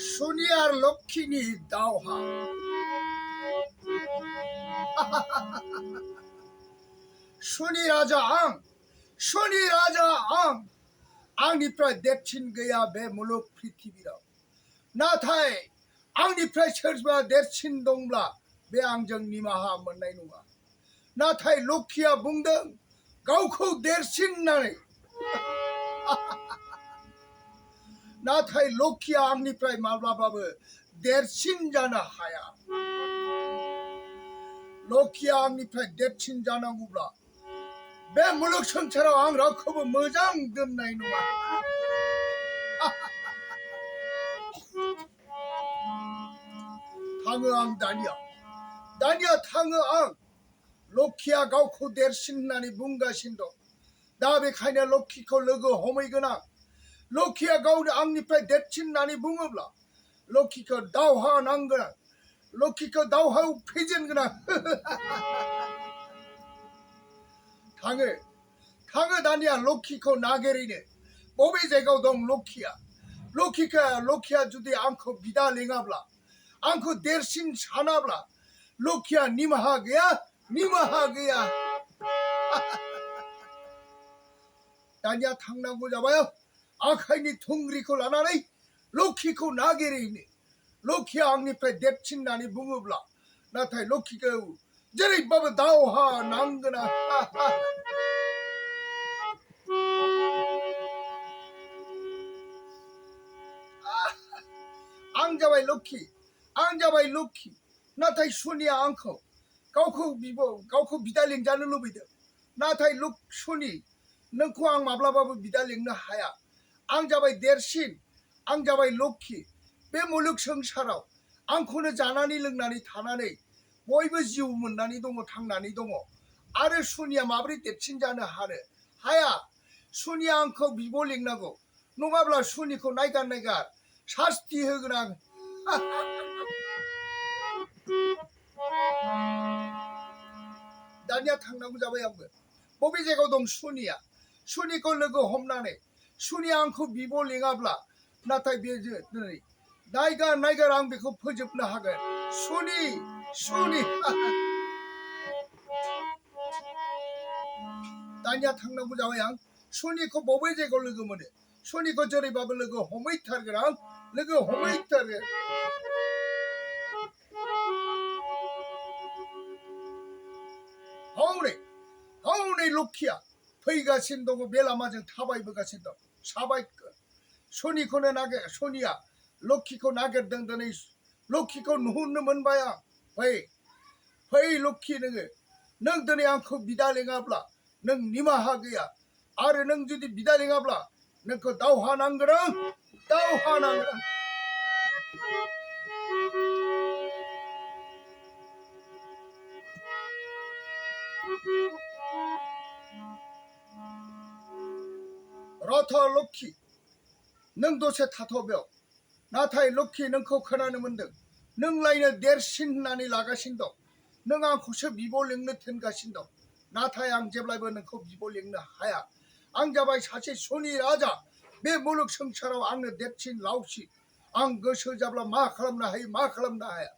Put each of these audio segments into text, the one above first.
শনি আর লক্ষ্মী দাওহা শনি राजा आं आंनिफ्राय देरसिन गैया बे मुलुग पृथिबियाव नाथाय आंनिफ्राय सोरबा देरसिन दंब्ला बे आंजों निमाहा मोननाय नङा नाथाय लक्ष्मीया बुंदों गावखौ देरसिन होननानै नाथाय लक्ष्मीया आंनिफ्राय माब्लाबाबो देरसिन जानो हाया लक्ष्मीया आंनिफ्राय देरसिन जानांगौब्ला बे मुलुग संसाराव आं रावखौबो मोजां दोननाय नङा थाङो आं दानिया थाङो आं लक्ष्मीया गावखौ देरसिन होननानै बुंगासिनो दं दा बेखायनो लक्ष्मीखौ लोगो हमहैगोन आं लक्ष्मीया गावनो आंनिफ्राय देरसिन होननानै बुङोब्ला लक्ष्मीखौ दावहा नांगोन आं लक्ष्मीखौ दावहायाव फेजेनगोन आं थाङो दानिया लक्ष्मीखौ नागिरहैनो बबे जायगायाव दं लक्ष्मीया जुदि आंखौ बिदा लेङाब्ला आंखौ देरसिन सानाब्ला लक्ष्मीया निमाहा गैया दानिया थांनांगौ जाबाय आखाइनि थुंग्रिखौ लानानै लक्ष्मीखौ नागिरहैनो लक्ष्मीया आंनिफ्राय देरसिन होननानै बुङोब्ला नाथाय लक्ष्मीखौ जेरैबाबो दावहा नांगोन आं जाबाय लक्ष्मी नाथाय शनिया आंखौ गावखौ बिदा लेंजानो लुबैदों नाथाय शनि नोंखौ आं माब्लाबाबो बिदा लेंनो हाया आं जाबाय देरसिन आं जाबाय लक्ष्मी बे मुलुग संसाराव आंखौनो जानानै लोंनानै थानानै बयबो जिउ मोननानै दङ थांनानै दङ आरो शनिया माबोरै देरसिन जानो हाया शनिया आंखौ बिब' लेंनांगौ नङाब्ला शनिखौ नायगार शास्ति होगोन आं दानिया थांनांगौ जाबाय आंबो बबे जायगायाव दं शनिखौ लोगो हमनानै शनिया आंखौ बिब' लेङाब्ला नाथाय बे दिनै नायगार आं बेखौ फोजोबनो हागोन शनि दानिया थांनांगौ जाबाय आं शनिखौ बबे जायगायाव लोगो मोनो शनिखौ जेरैबाबो लोगो हमहैथारगोन आं हनै लक्ष्मीया फैगासिनो दङ बे लामाजों थाबायबोगासिनो दं साबायखर शनिया लक्ष्मीखौ नागिरदों दिनै लक्ष्मीखौ नुहुरनो मोनबाय आं फै लक्ष्मी नों दिनै आंखौ बिदा लेङाब्ला नों निमाहा गैया आरो नों जुदि बिदा लेङाब्ला नोंखौ दावहा नांगोन रथ लक्ष्मी नों दसे थाथ' बेयाव नाथाय लक्ष्मी नोंखौ खोनानो मोनदों नोंलायनो देरसिन होननानै लागासिनो दं नों आंखौसो बिब' लेंनो थिनगासिनो दं नाथाय आं जेब्लायबो नोंखौ बिब' लेंनो हाया आं जाबाय सासे शनि राजा बे मुलुग संसाराव आंनो देरसिन लावसि आं गोसो जाब्ला मा खालामनो हाया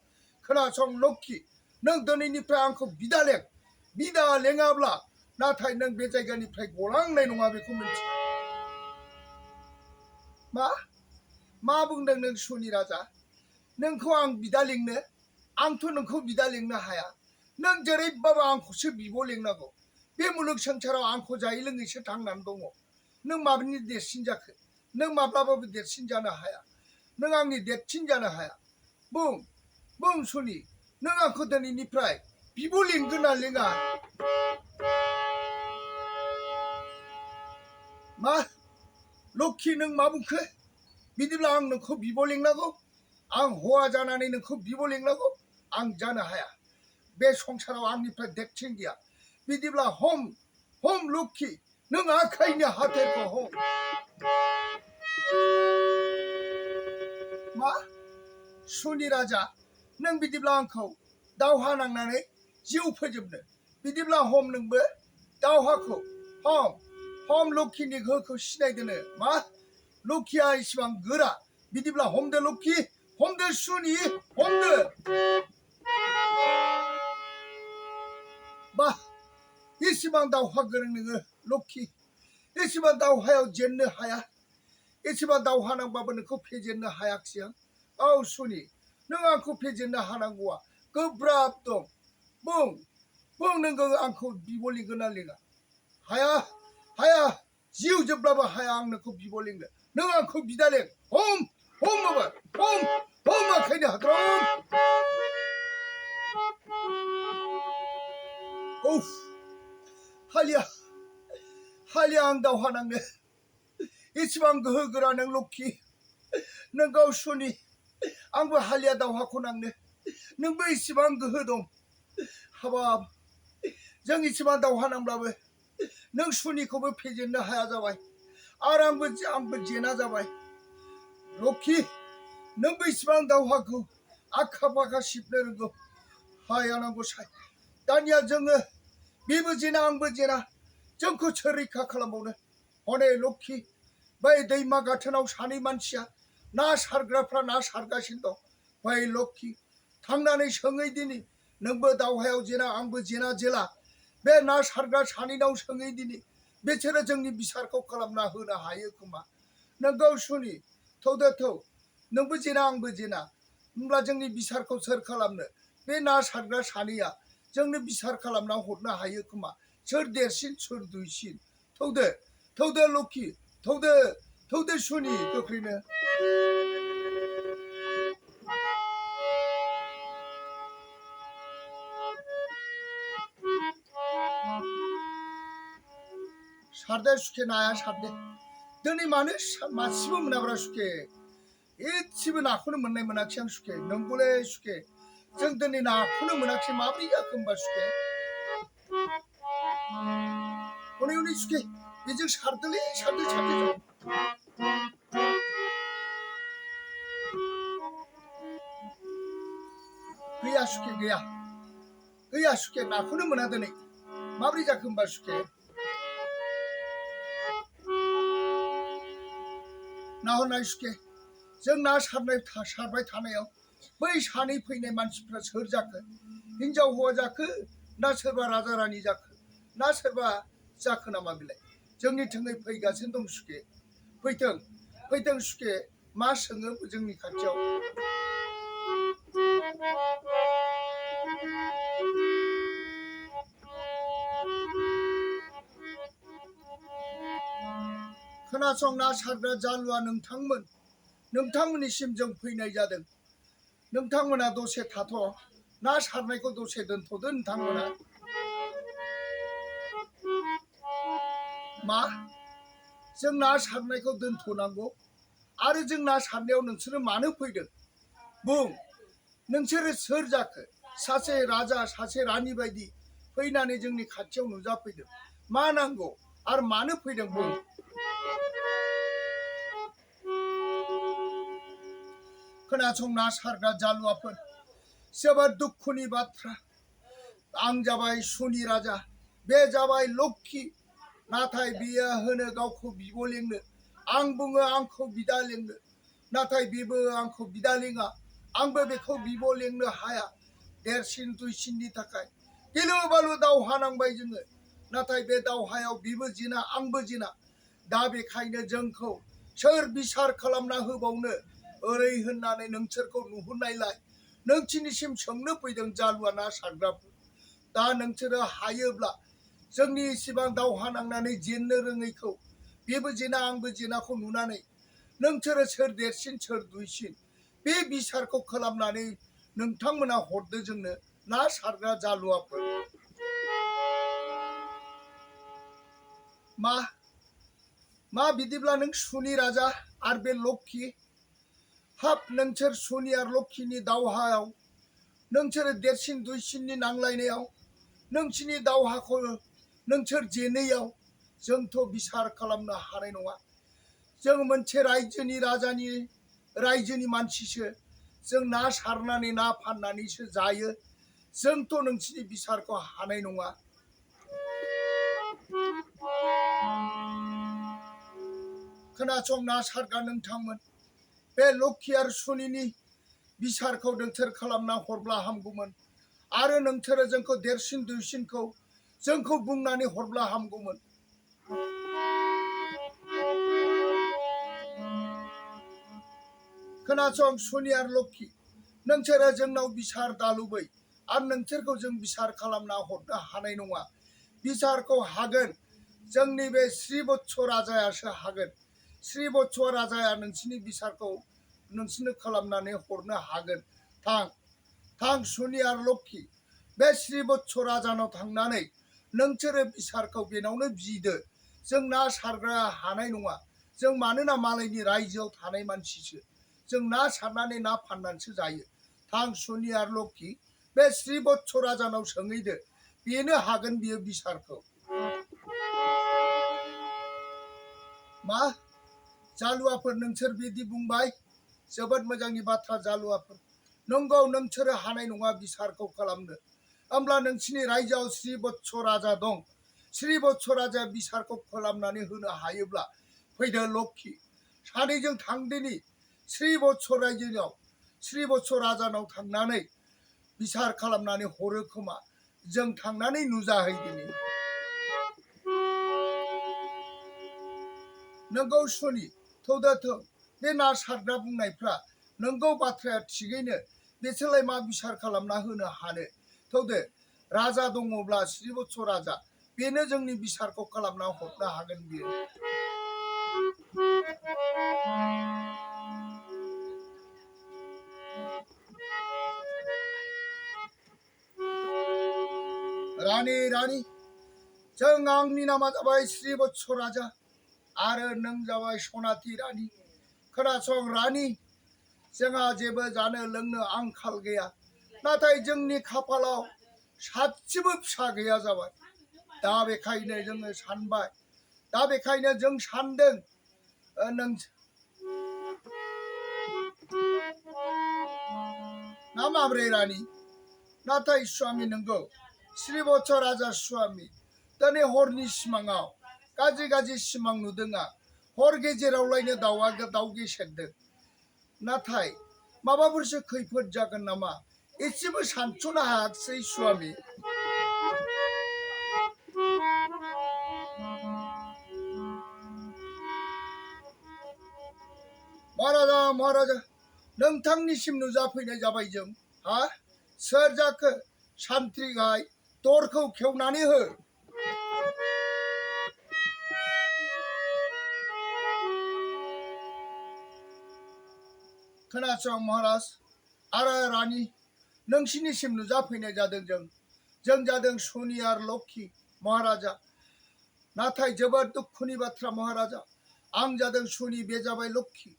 खोनासं लक्ष्मी नों दिनैनिफ्राय आंखौ बिदा लेङाब्ला नाथाय नों बे जायगानिफ्राय गलांनाय नङा बेखौ मिन्थि मा बुंदों नों शनि राजा नोंखौ आं बिदा लेंनो आंथ' नोंखौ बिदा लेंनो हाया नों जेरैबाबो आंखौसो बिब' लेंनांगौ बे मुलुग संसाराव आंखौ जायै लोङैसो थांनानै दङ नों माबोरै देरसिन जाखो नों माब्लाबाबो देरसिन जानो हाया नों आंनि देरसिन जानो हाया बुं शनि नों आंखौ दिनैनिफ्राय बिब' लेंगोन ना लेङा लक्ष्मी नों मा बुंखो बिदिब्ला आं नोंखौ बिब' लेंनांगौ आं हौवा जानानै नोंखौ बिब' लेंनांगौ आं जानो हाया बे संसाराव आंनिफ्राय देरसिन गैया बिदिब्ला हम लक्ष्मी नों आखाइनि हाथेरखौ हम शनि राजा नों बिदिब्ला आंखौ दावहा नांनानै जिउ फोजोबनो बिदिब्ला हम नोंबो दावहाखौ हम लक्ष्मीनि गोहोखौ सिनायदोनो लक्ष्मीया इसिबां गोरा बिदिब्ला हमदो लोक्षि हमदो सुनि हमदो मा एसेबां दावहा गोरों नोङो लोक्षि एसेबां दावहायाव जेननो हाया एसेबां दावहा नांबाबो नोंखौ फेजेननो हायाखिसै आं औ सुनि नों आंखौ फेजेननो हानांगौआ गोब्राब दं बुं बुं नों आंखौ बिब' लिंगोन ना लिङा हाया हाया जिउ जोबब्लाबो हाया आं नोंखौ बिब' लिंनो नों आंखौ बिदा लिं हम माबा हम आखायनो हाद्रं उफ हालिया आं दावहा नांनो एसेबां गोहो गोरा नों लोक्षि नोंगौ सुनि आंबो हालिया दावहाखौ नांनो नोंबो एसेबां गोहो दं हाबाब जों एसेबां दावहा नांब्लाबो नों सुनिखौबो फेजेननो हाया जाबाय आरो आंबो जेना जाबाय लोक्षि नोंबो एसेबां दावहाखौ आखा फाखा सिबनो रोंगौ हाय आनान गसाय दानिया जोङो बेबो जेना आंबो जेना जोंखौ सोर रैखा खालामबावनो हनै लोक्षि बै दैमा गाथोनाव सानै मानसिया ना सारग्राफ्रा ना सारगासिनो दं बै लोक्षि थांनानै सोङै दिनै नोंबो दावहायाव जेना आंबो जेना जेला बे ना सारग्रा सानैनाव सोङै दिनै बिसोरो जोंनि बिसारखौ खालामना होनो हायो खोमा नोंगौ सुनि थौदो थौ नोंबो जेना आंबो जेना होमब्ला जोंनि बिसारखौ सोर खालामनो बे ना सारग्रा सानैया जोंनो बिसार खालामना हरनो हायो खोमा सोर देरसिन सोर दुइसिन थौदो लोक्षि थौदो सुनि गोख्रैनो सारदो सुखे नाया सारदो दिनै मानो मासेबो मोनाब्रा सुखे एसेबो नाखौनो मोननाय मोनाखिसै आं सुखे नंगौलै सुखे जों दिनै नाखौनो मोनाखिसै माब्रै जाखो होमबा सुखे हनै सुखे बेजों सारदोलै सारदो गैया सुखे गैया सुखे नाखौनो मोना दिनै माब्रै जाखो होमबा सुखे नाहरनाय सुखे जों ना सारबाय थानायाव बै सानै फैनाय मानसिफ्रा सोर जाखो हिनजाव हौवा जाखो ना सोरबा राजा रानि जाखो ना सोरबा जाखो नामा बेलाय जोंनि थोङै फैगासिनो दं सुखे फैथों सुखे मा सोङो जोंनि खाथियाव खोनासं ना सारग्रा जालुआ नोंथांमोननिसिम जों फैनाय जादों नोंथांमोना दसे थाथ' ना सारनायखौ दसे दोनथ'दो नोंथांमोना मा जों ना सारनायखौ दोनथ'नांगौ आरो जों ना सारनायाव नोंसोरो मानो फैदों बुं नोंसोरो सोर जाखो सासे राजा सासे रानि बायदि फैनानै जोंनि खाथियाव नुजाफैदों मा नांगौ आरो मानो फैदों बुं खोनासं ना सारग्रा जालुआफोर जोबोद दुखुनि बाथ्रा आं जाबाय सुनि राजा बे जाबाय लोक्षि नाथाय बियो होनो गावखौ बिब' लिंनो आं बुङो आंखौ बिदा लिंनो नाथाय बेबो आंखौ बिदा लिङा आंबो बेखौ बिब' लिंनो हाया देरसिन दुइसिननि थाखाय गिलु बालु दावहा नांबाय जोङो नाथाय बे दावहायाव बेबो जेना आंबो जेना दा बेखायनो जोंखौ सोर बिसार खालामना होबावनो ओरै होननानै नोंसोरखौ नुहुरनायलाय नोंसिनिसिम सोंनो फैदों जालुआ ना सारग्राफोर दा नोंसोरो हायोब्ला जोंनि इसिबां दावहा नांनानै जेननो रोङैखौ बेबो जेना आंबो जेनाखौ नुनानै नोंसोरो सोर देरसिन सोर दुइसिन बे बिसारखौ खालामनानै नोंथांमोना हरदो जोंनो ना सारग्रा जालुआफोर मा बिदिब्ला नों सुनि राजा आर बे लोक्षि हाब नोंसोर सुनि आरो लोक्षिनि दावहायाव नोंसोरो देरसिन दुइसिननि नांलायनायाव नोंसिनि दावहाखौ नोंसोर जेनैयाव जोंथ' बिसार खालामनो हानाय नङा जों मोनसे रायजोनि मानसिसो जों ना सारनानै ना फाननानैसो जायो जोंथ' नोंसिनि बिसारखौ हानाय नङा खोनासं ना सारग्रा नोंथांमोन बे लोक्षि आरो शनिनि बिसारखौ नोंसोर खालामना हरब्ला हामगौमोन आरो नोंसोरो जोंखौ देरसिन दुइसिनखौ जोंखौ बुंनानै हरब्ला हामगौमोन। खोनासं शनि आरो लोक्षि, नोंसोरो जोंनाव बिसार दालुबै आरो नोंसोरखौ जों बिसार खालामना हरनो हानाय नङा। बिसारखौ हागोन जोंनि बे श्रीवत्स राजायासो हागोन। श्रीवत्स राजाया नोंसिनि बिसारखौ नोंसिनो खालामनानै हरनो हागोन। थां शनि आरो लोक्षि, बे श्रीवत्स राजानाव थांनानै नोंसोरो बिसारखौ बेनावनो बिदो। जों ना सारग्रा हानाय नङा, जों मानोना मालायनि रायजोआव थानाय मानसिसो, जों ना सारनानै ना फाननानैसो जायो। थां शनि आरो लोक्षि, बे श्रीवत्स राजानाव सोंहैदो, बेनो हागोन बियो बिसारखौ। मा जालुवाफोर, नोंसोर बिदि बुंबाय? जोबोद मोजांनि बाथ्रा जालुवाफोर। नंगौ, नोंसोरो हानाय नङा बिसारखौ खालामनो। होमब्ला नोंसिनि रायजोआव श्रीवत्स राजा दं। श्रीवत्स राजाया बिसारखौ खालामनानै होनो हायोब्ला फैदो लोक्षि, सानैजों थांदिनि श्रीवत्स रायजोआव, श्रीवत्स राजानाव थांनानै बिसार खालामनानै हरो खोमा। जों थांनानै नुजाहैदिनि। नंगौ शनि, थौदो बे ना सारग्रा बुंनायफ्रा नंगौ, बाथ्राया थिगैनो। बिसोरलाय मा बिसार खालामना होनो हानो? थौदो, राजा दङब्ला श्रीवत्स राजा, बेनो जोंनि बिसारखौ खालामना हरनो हागोन बियो। रानी, जों आंनि नामा जाबाय श्रीवत्स राजा आरो नों जाबाय सनाथि रानी। खोनासं रानी, जोंहा जेबो जानो लोंनो आंखाल गैया, नाथाय जोंनि खाफालाव सासेबो फिसा गैया जाबाय। दा बेखायनो जोङो सानबाय, दा बेखायनो जों सानदों नों ना माब्रै रानी? नाथाय स्वामी, नंगौ श्रीवत्स राजा स्वामी, दिनै हरनि सिमाङाव गाज्रि सिमां नुदों आं। हर गेजेरावलायनो दाउ गेसेरदों। नाथाय माबाफोरसो खैफोद जागोन नामा? एसेबो सानस'नो हायाखिसै स्वामी। महाराजा, नोंथांनिसिम नुजाफैनाय जाबाय जों। सोर जाखो? सान्थ्रि गाहाय, दरखौ खेवनानै हो। खोनासं महाराज आरो रानी, नोंसिनिसिम नुजाफैनाय जादों जों जादों शनि आरो लोक्षि महाराजा। नाथाय जोबोद दुखुनि बाथ्रा महाराजा, आं जादों शनि, बे जाबाय लोक्षि।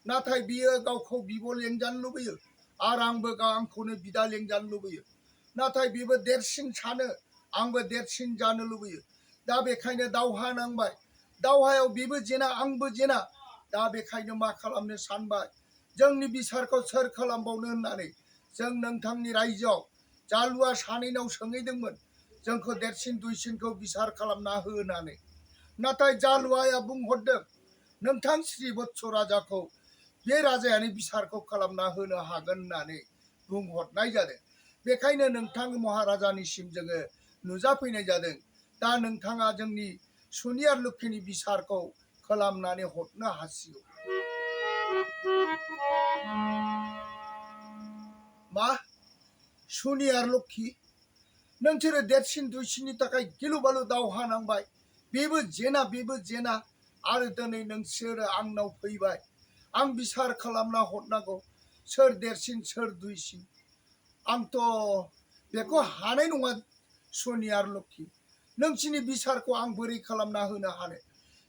नाथाय बियो गावखौ बिब' लेंजानो लुबैयो आरो आंबो आंखौनो बिदा लेंजानो लुबैयो। नाथाय बिबो देरसिन सानो, आंबो देरसिन जानो लुबैयो। दा बेखायनो दावहा नांबाय। दावहायाव बिबो जेना आंबो जेना। दा बेखायनो मा खालामनो सानबाय, जोंनि बिसारखौ सोर खालामबावनो होननानै जों नोंथांनि रायजोआव जालुवा सानैनाव सोंहैदोंमोन, जोंखौ देरसिन दुइसिनखौ बिसार खालामना हो होननानै। नाथाय जालुवाया बुंहरदों, नोंथां श्रीवत्स राजाखौ बे राजायानो बिसारखौ खालामना होनो हागोन होननानै बुंहरनाय जादों। बेखायनो नोंथां महाराजानिसिम जोङो नुजाफैनाय जादों। दा नोंथाङा जोंनि शनि आरो लोक्षिनि बिसारखौ खालामनानै हरनो हासिगौ। मा शनि आरो लोक्षि, नोंसोरो देरसिन दुइसिननि थाखाय गिलु बालु दावहा नांबाय। बेबो जेना आरो दिनै नोंसोरो आंनाव फैबाय। आं बिसार खालामना हरनांगौ, सोर देरसिन सोर दुइसिन। आंथ' बेखौ हानाय नङा शनि आरो लोक्षि। नोंसिनि बिसारखौ आं बोरै खालामना होनो हानो?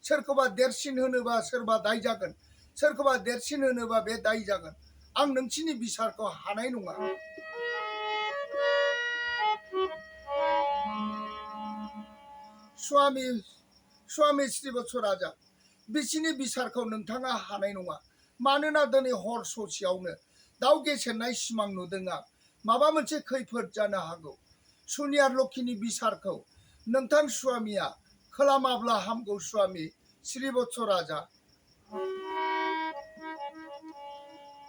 सोरखौबा देरसिन होनोबा सोरबा दाय जागोन, सोरखौबा देरसिन होनोबा बे दाय जागोन। आं नोंसिनि बिसारखौ हानाय नङा। स्वामी श्रीवत्स राजा, बिसिनि बिसारखौ नोंथाङा हानाय नङा। मानोना दिनै हर ससेयावनो दाउ गेसेरनाय सिमां नुदों आं। माबा मोनसे खैफोद जानो हागौ। शनि आरो लोक्षिनि बिसारखौ नोंथां स्वामिया खालामाब्ला हामगौ स्वामी श्रीवत्स राजा।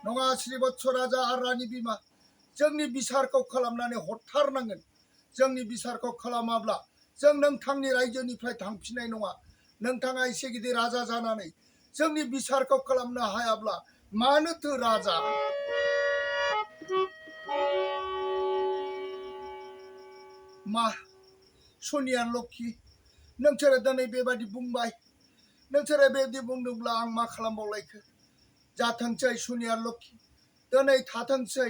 नङा श्रीबत्स राजा आरो रानि बिमा जोंनि बिसारखौ खालामनानै हरथारनांगोन जोंनि बिसारखौ खालामाब्ला जों नोंथांनि रायजोनिफ्राय थांफिननाय नङा नोंथाङा एसे गिदिर राजा जानानै जोंनि बिसारखौ खालामनो हायाब्ला मानोथो राजा मा सनिया लक्षी नोंसोरो दिनै बेबादि बुंबाय नोंसोरो बेबादि बुंदोंब्ला आं मा खालामबावलायखो जाथोंसै सनिया लक्षी दिनै थाथोंसै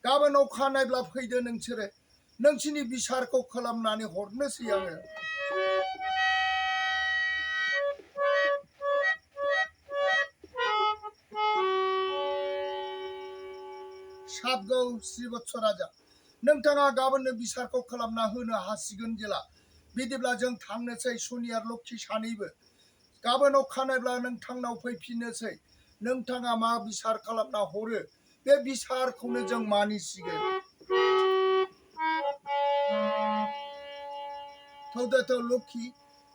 गाबोन अखानायब्ला फैदो नोंसोरो नोंसिनि बिसारखौ खालामनानै हरनोसै आङो साबगौ श्रीबत्स राजा नोंथाङा गाबोननो बिसारखौ खालामना होनो हासिगोन जेला बिदिब्ला जों थांनोसै सनिया लक्षी सानैबो गाबोन अखानायब्ला नोंथांनाव फैफिननोसै नोंथाङा मा बिसार खालामना हरो बे बिसारखौनो जों मानिसिगोन थौदो लक्षी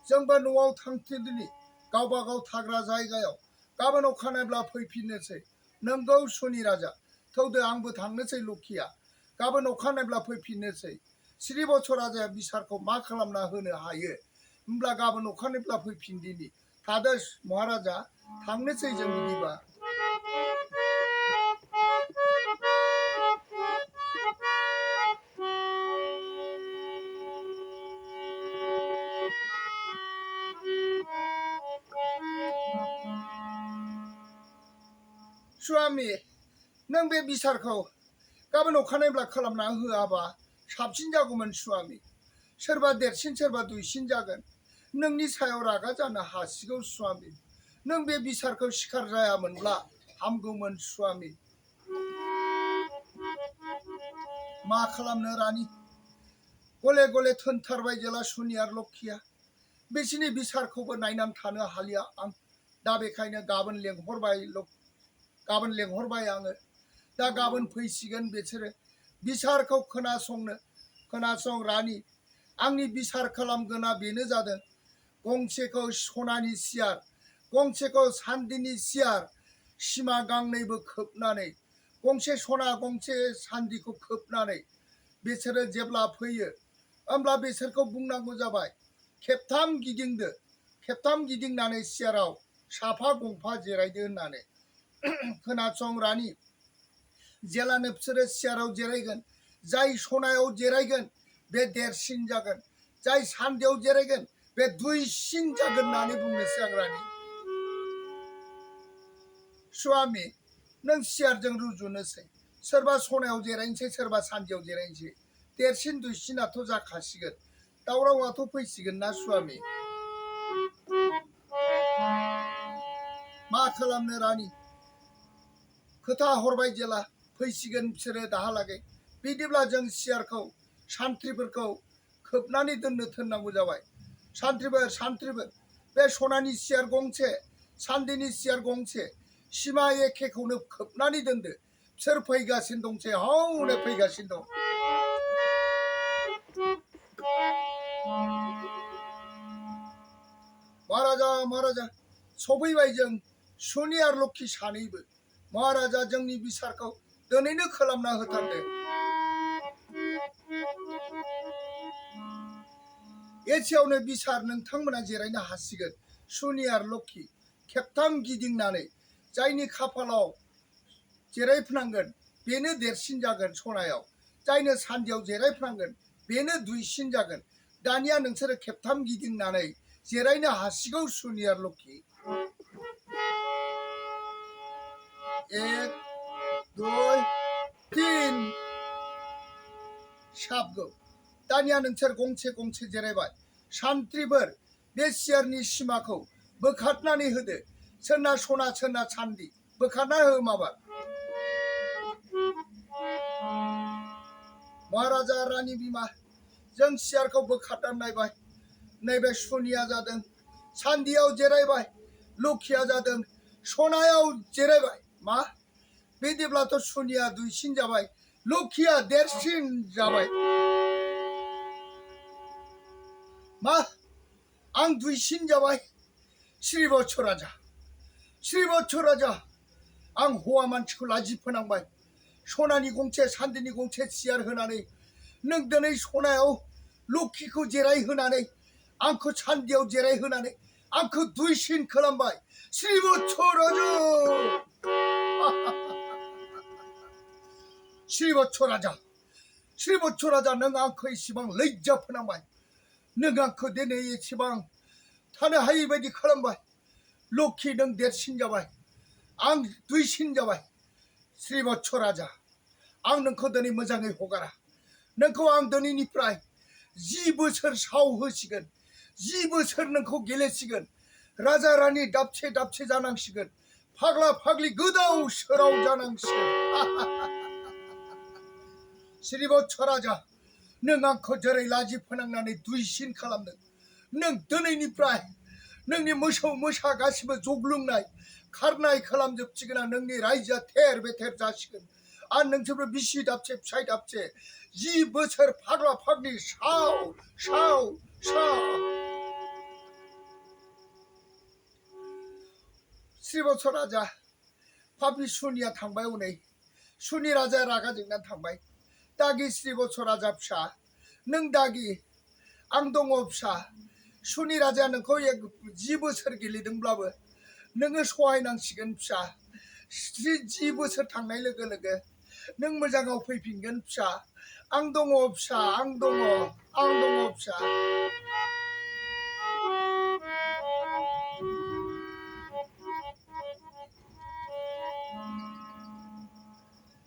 जोंबो न'आव थांफिनदिनि गावबा गाव थाग्रा जायगायाव गाबोन अखानायब्ला फैफिननोसै नोंगौ सनि राजा थौदो आंबो थांनोसै लक्षीया गाबोन अखानायब्ला फैफिननोसै श्रीबत्स राजाया बिसारखौ मा खालामना होनो हायो होमब्ला गाबोन अखानायब्ला फैफिनदिनि थादो महाराजा थांनोसै जों बिदिबा स्वामी नों बे बिसारखौ गाबोन अखानायब्ला खालामना होआबा साबसिन जागौमोन स्वामी सोरबा देरसिन सोरबा दुइसिन जागोन नोंनि सायाव रागा जानो हासिगौ स्वामी नों बे बिसारखौ सिखार जायामोनब्ला हामगौमोन स्वामी मा खालामनो रानि गले गले थोनथारबाय जेला सनिया लक्षीया बिसिनि बिसारखौबो नायनानै थानो हालिया आं दा बेखायनो गाबोन लेंहरबाय आङो दा गाबोन फैसिगोन बिसोरो बिसारखौ खोनासं रानि आंनि बिसार खालामगोना बेनो जादों गंसेखौ सनानि सियार गंसेखौ सान्दिनि सियार सिमा गांनैबो खोबनानै गंसे सना गंसे सान्दिखौ खोबनानै बिसोरो जेब्ला फैयो होमब्ला बिसोरखौ बुंनांगौ जाबाय खेबथाम गिदिंनानै सियाराव साफा गंफा जिरायदो होननानै खोनासं रानि जेलानो बिसोरो सियाराव जिरायगोन जाय सनायाव जिरायगोन बे देरसिन जागोन जाय सान्दियाव जिरायगोन बे दुइसिन जागोन होननानै बुंनोसै आं रानि स्वामी नों सियारजों रुजुनोसै सोरबा सनायाव जिरायनोसै सोरबा सान्दियाव जिरायनोसै देरसिन दुइसिनाथ' जाखासिगोन दावरावाथ' फैसिगोन ना स्वामी मा खालामनो रानि खोथा हरबाय जेला फैसिगोन बिसोरो दाहालागै बिदिब्ला जों सियारखौ सान्थ्रिफोरखौ खोबनानै दोननो थोननांगौ जाबाय सान्थ्रिफोर बे सनानि सियार गंसे सान्दिनि सियार गंसे सिमा एखेखौनो खोबनानै दोनदो बिसोर फैगासिनो दंसै हौनो फैगासिनो दं महाराजा सफैबाय जों सनिया लक्षी सानैबो महाराजा जोंनि बिसारखौ दिनैनो खालामना होथारदो एसेयावनो बिसार नोंथांमोना जिरायनो हासिगोन सनिया लक्षी खेबथाम गिदिंनानै जायनि खाफालाव जिरायफ्नांगोन बेनो देरसिन जागोन सनायाव जायनो सान्दियाव जिरायफ्नांगोन बेनो दुइसिन जागोन दानिया नोंसोरो खेबथाम गिदिंनानै जिरायनो हासिगौ सनिया लक्षी 1 2 3 साबगौ दानिया नोंसोर गंसे गंसे जिरायबाय सान्थ्रिफोर बे सियारनि सिमाखौ बोखारनानै होदो सोरना सना सोरना सान्दि बोखारना हो माबा महाराजा रानि बिमा जों सियारखौ बोखारनानै नायबाय नैबे सनिया जादों सान्दियाव जिरायबाय लक्षीया जादों सनायाव जिरायबाय मा बिदिब्लाथ' सनिया दुइसिन जाबाय लक्षीया देरसिन जाबाय मा आं दुइसिन जाबाय श्रीबत्स राजा आं हौवा मानसिखौ लाजि फोनांबाय सनानि गंसे सान्दिनि गंसे सियार होनानै नों दिनै सनायाव लोक्षिखौ जिरायहोनानै आंखौ सान्दियाव जिरायहोनानै आंखौ दुइसिन खालामबाय श्रीवत्स राजा श्रीवत्स राजा नों आंखौ इसेबां लैज्जा फोनांबाय नों आंखौ दिनै इसेबां थानो हायै बायदि खालामबाय लोक्षि नों देरसिन जाबाय आं दुइसिन जाबाय श्रीवत्स राजा आं नोंखौ दिनै मोजाङै हगारा नोंखौ आं दिनैनिफ्राय 10 बोसोर साव होसिगोन 10 बोसोर नोंखौ गेलेसिगोन राजा रानि दाबसे दाबसे जानांसिगोन फाग्ला फाग्लि गोदाव सोराव जानांसिगोन श्रीवत्स राजा नों आंखौ जेरै लाजि फोनांनानै दुइसिन खालामदों नों दिनैनिफ्राय नोंनि मोसौ मोसा गासिबो जग्लुंनाय खारनाय खालामजोबसिगोन आं नोंनि रायजोआ थेर बेथेर जासिगोन आर नोंसोरबो बिसि दाबसे फिसाय दाबसे 10 बोसोर फाग्ला फाग्लि साव साव साव श्रीवत्स राजा पापि सुनिया थांबाय हनै सुनि राजाया रागा जोंनानै थांबाय दागि श्रीवत्स राजा फिसा नों दागि आं दङ फिसा सुनि राजाया नोंखौ 10 बोसोर गेलेदोंब्लाबो नोङो सहायनांसिगोन फिसा 10 बोसोर थांनाय लोगो लोगो नों मोजाङाव फैफिनगोन फिसा आं दङ फिसा आं दङ फिसा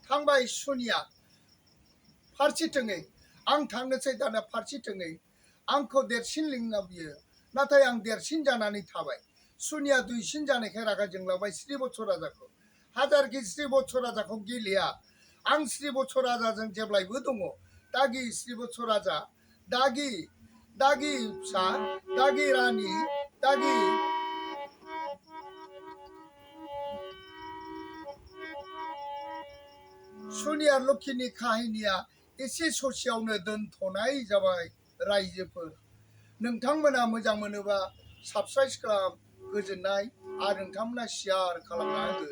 थांबाय सुनिया फारसेथिङै आं थांनोसै दाना फारसेथिङै आंखौ देरसिन लिंना बियो नाथाय आं देरसिन जानानै थाबाय सुनिया दुइसिन जानायखाय रागा जोंलांबाय श्रीवत्स राजाखौ हाजारखि श्रीवत्स राजाखौ गेलेया आं श्रीवत्स राजाजों जेब्लायबो दङ दागि श्रीवत्स राजा दागि दागि फिसा दागि रानि दागि सुनिया लोक्षिनि काहिनिया एसे ससेयावनो दोनथ'नाय जाबाय रायजोफोर नोंथांमोना मोजां मोनोबा साबस्क्राइब खालाम गोजोननाय आरो नोंथांमोना शेयार खालामना हो